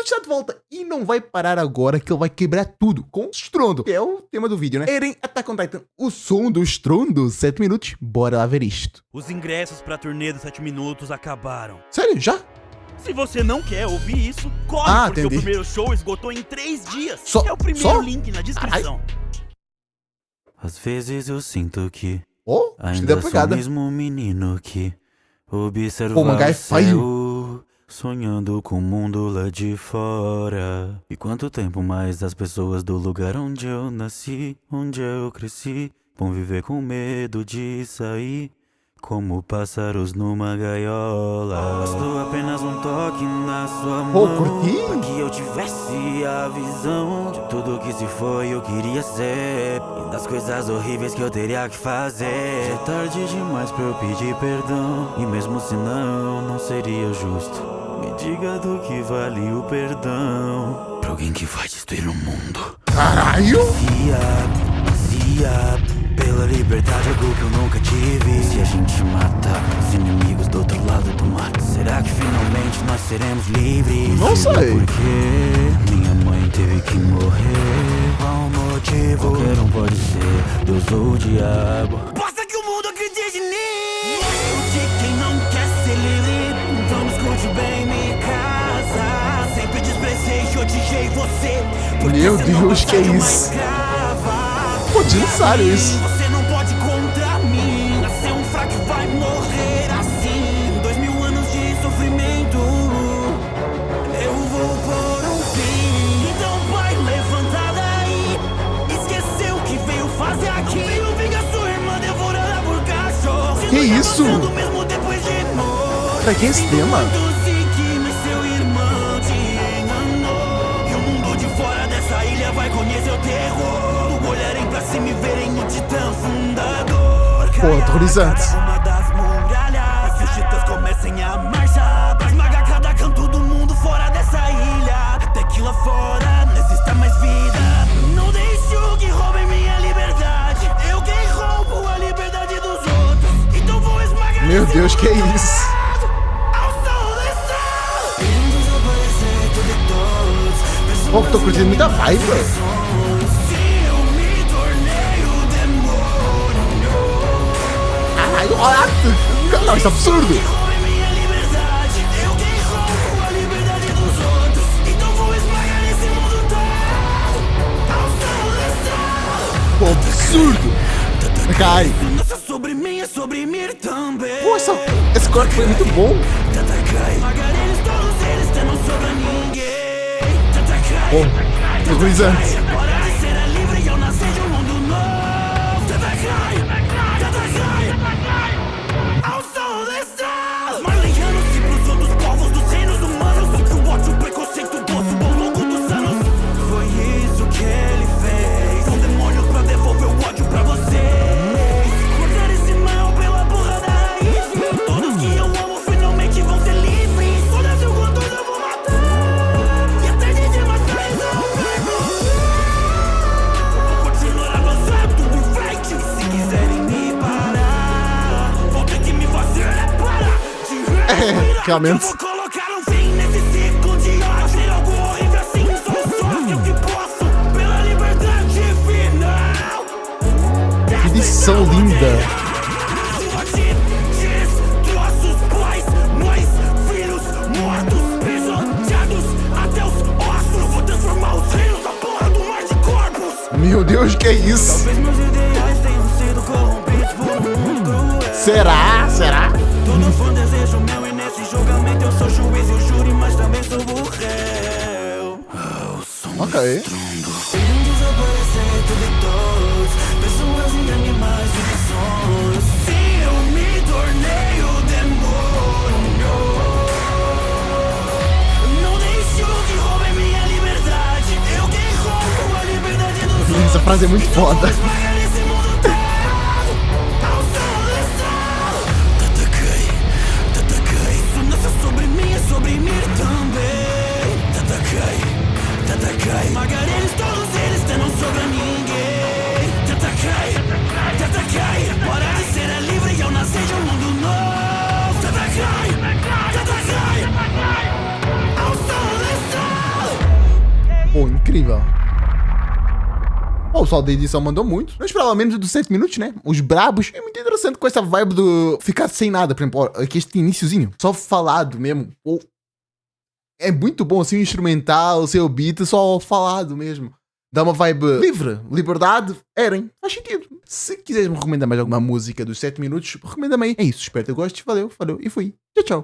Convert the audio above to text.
está de volta e não vai parar agora que ele vai quebrar tudo com estrondo, que é o tema do vídeo, né? Eren, Attack on Titan, o som do estrondo, 7 minutos, bora lá ver isto. Os ingressos pra turnê dos 7 minutos acabaram. Sério, já? Se você não quer ouvir isso, corre, porque entendi. o primeiro show esgotou em 3 dias. Só- É o primeiro só? link na descrição. Às vezes eu sinto que Oh, gostei ainda da sou o pegada. mesmo menino que observa Pô, o mangá é o feio. céu, sonhando com o mundo lá de fora. E quanto tempo mais as pessoas do lugar onde eu nasci, onde eu cresci, vão viver com medo de sair, como pássaros numa gaiola. Bastou apenas um toque na sua Pô, mão, curti. pra que eu tivesse a visão de tudo que se foi eu queria ser, e das coisas horríveis que eu teria que fazer. Já é tarde demais pra eu pedir perdão, e mesmo se não seria justo. Me diga do que vale o perdão pra alguém que vai destruir o mundo. Caralho! Pela liberdade, algo que eu nunca tive. Se a gente matar os inimigos do outro lado do mar, será que finalmente nós seremos livres? Não sei. Porque minha mãe teve que morrer. Qual o motivo? Qualquer um pode ser, Deus ou o diabo. Basta que o mundo acredite em mim. Escute quem não quer ser livre. Então escute bem, me casa. Sempre desprezei e odiei você. Porque Meu você não Deus, gosta que é de uma isso? escrava. Pô, desnecessário isso. Você não pode contra mim. Nascer um fraco e vai morrer assim. 2000 anos de sofrimento, eu vou por um fim. Então vai, levanta daí. Esqueceu o que veio fazer aqui. Não veio vingar sua irmã devorada por cachorro. Que isso? Mesmo depois de morto. Pra que esse tema? Mas seu irmão te enganou. E o mundo de fora dessa ilha vai conhecer o terror. Olharem pra cima e verem o titã fundador. Pô, aterrorizante. Uma das muralhas, e os titãs comecem a marchar pra esmagar cada canto do mundo fora dessa ilha, até que lá fora não exista mais vida. Não deixo que roubem minha liberdade. Eu quem roubo a liberdade dos outros. Então vou esmagar. Meu Deus, que é isso? Pô, tô curtindo muita vibe, velho. Caralho, olha! Não, isso é absurdo! Pô, absurdo! Cai! Pô, esse corte foi muito bom! Pô, aterrorizante! Realmente. Que edição linda! Meu Deus, que é isso? Será? Será? Todo fã deseja o meu e nesse julgamento eu sou juiz e o júri, mas também sou o réu. Ok. Desaparecimento de todos, pessoas e animais de sonhos. Sim, eu me tornei o demônio. Não deixo que roubem minha liberdade. Eu quem roubo a liberdade dos outros. Essa frase é muito foda. Sobre mim também. Tatakai. Esmagar eles, todos eles, até não sobra ninguém. Tatakai. Bora de ser livre e eu nasci de um mundo novo. Tatakai. Ao som dessa. incrível. O pessoal da edição mandou muito. Não esperava menos dos 7 minutos, né? Os brabos. É muito interessante com essa vibe do ficar sem nada. Por exemplo, ó, aqui este iniciozinho. Só falado mesmo. É muito bom assim o instrumental, o seu beat, só falado mesmo. Dá uma vibe livre. Liberdade. Eren. Faz sentido. Se quiseres me recomendar mais alguma música dos 7 minutos, recomenda-me aí. É isso. Espero que tu gostes. Valeu, falou e fui. Tchau, tchau.